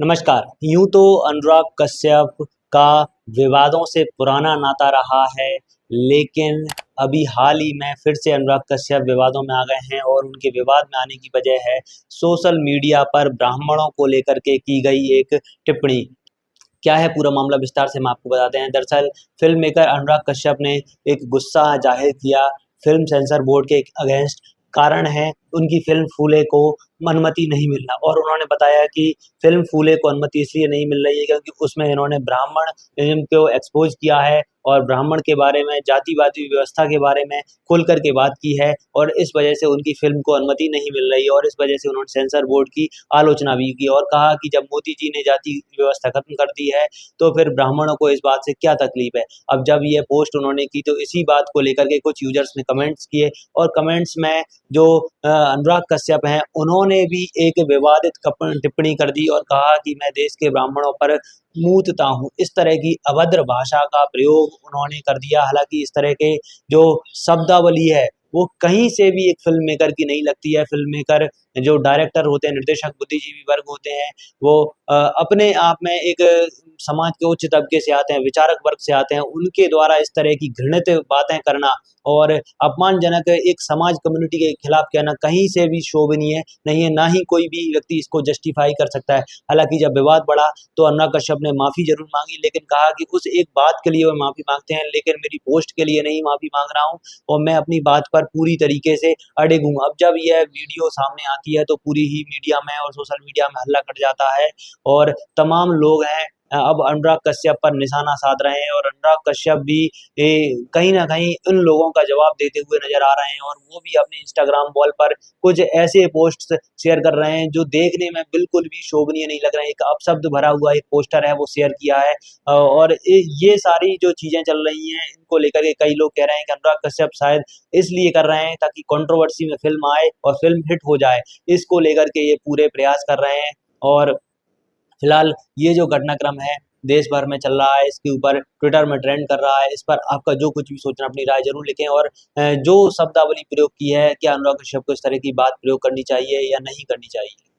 नमस्कार। यूं तो अनुराग कश्यप का विवादों से पुराना नाता रहा है, लेकिन अभी हाल ही में फिर से अनुराग कश्यप विवादों में आ गए हैं और उनके विवाद में आने की वजह है सोशल मीडिया पर ब्राह्मणों को लेकर के की गई एक टिप्पणी। क्या है पूरा मामला, विस्तार से हम आपको बताते हैं। दरअसल फिल्म मेकर अनुराग कश्यप ने एक गुस्सा जाहिर किया फिल्म सेंसर बोर्ड के अगेंस्ट। कारण है उनकी फिल्म फूले को अनुमति नहीं मिलना, और उन्होंने बताया कि फिल्म फूले को अनुमति इसलिए नहीं मिल रही है क्योंकि उसमें इन्होंने ब्राह्मण को एक्सपोज किया है और ब्राह्मण के बारे में, जातिवादी व्यवस्था के बारे में खुल कर के बात की है, और इस वजह से उनकी फिल्म को अनुमति नहीं मिल रही है। और इस वजह से उन्होंने सेंसर बोर्ड की आलोचना भी की और कहा कि जब मोदी जी ने जाति व्यवस्था खत्म कर दी है तो फिर ब्राह्मणों को इस बात से क्या तकलीफ है। अब जब ये पोस्ट उन्होंने की तो इसी बात को लेकर के कुछ यूजर्स ने कमेंट्स किए, और कमेंट्स में जो अनुराग कश्यप हैं उन्होंने भी एक विवादित टिप्पणी कर दी और कहा कि मैं देश के ब्राह्मणों पर मूतता हूँ। इस तरह की अभद्र भाषा का प्रयोग उन्होंने कर दिया। हालांकि इस तरह के जो शब्दावली है वो कहीं से भी एक फिल्म मेकर की नहीं लगती है। फिल्म मेकर जो डायरेक्टर होते हैं, निर्देशक, बुद्धिजीवी वर्ग होते हैं, वो अपने आप में एक समाज के उच्च तबके से आते हैं, विचारक वर्ग से आते हैं। उनके द्वारा इस तरह की घृणित बातें करना और अपमानजनक एक समाज कम्युनिटी के खिलाफ कहना कहीं से भी शोभनीय नहीं है, ना ही कोई भी व्यक्ति इसको जस्टिफाई कर सकता है। हालांकि जब विवाद बढ़ा तो अनुराग कश्यप ने माफ़ी जरूर मांगी, लेकिन कहा कि उस एक बात के लिए वो माफ़ी मांगते हैं, लेकिन मेरी पोस्ट के लिए नहीं माफ़ी मांग रहा हूँ और मैं अपनी बात पर पूरी तरीके से अड़िग हूँ। अब जब यह वीडियो सामने आती है तो पूरी ही मीडिया में और सोशल मीडिया में हल्ला कट जाता है और तमाम लोग हैं अब अनुराग कश्यप पर निशाना साध रहे हैं, और अनुराग कश्यप भी कहीं ना कहीं उन लोगों का जवाब देते हुए नजर आ रहे हैं, और वो भी अपने इंस्टाग्राम वॉल पर कुछ ऐसे पोस्ट शेयर कर रहे हैं जो देखने में बिल्कुल भी शोभनीय नहीं लग रहे हैं। एक अपशब्द भरा हुआ एक पोस्टर है वो शेयर किया है, और ये सारी जो चीजें चल रही हैं इनको लेकर के कई लोग कह रहे हैं कि अनुराग कश्यप शायद इसलिए कर रहे हैं ताकि कंट्रोवर्सी में फिल्म आए और फिल्म हिट हो जाए। इसको लेकर के ये पूरे प्रयास कर रहे हैं, और फिलहाल ये जो घटनाक्रम है देश भर में चल रहा है, इसके ऊपर ट्विटर में ट्रेंड कर रहा है। इस पर आपका जो कुछ भी सोचना, अपनी राय जरूर लिखें। और जो शब्दावली प्रयोग की है, क्या अनुराग कश्यप को इस तरह की बात प्रयोग करनी चाहिए या नहीं करनी चाहिए।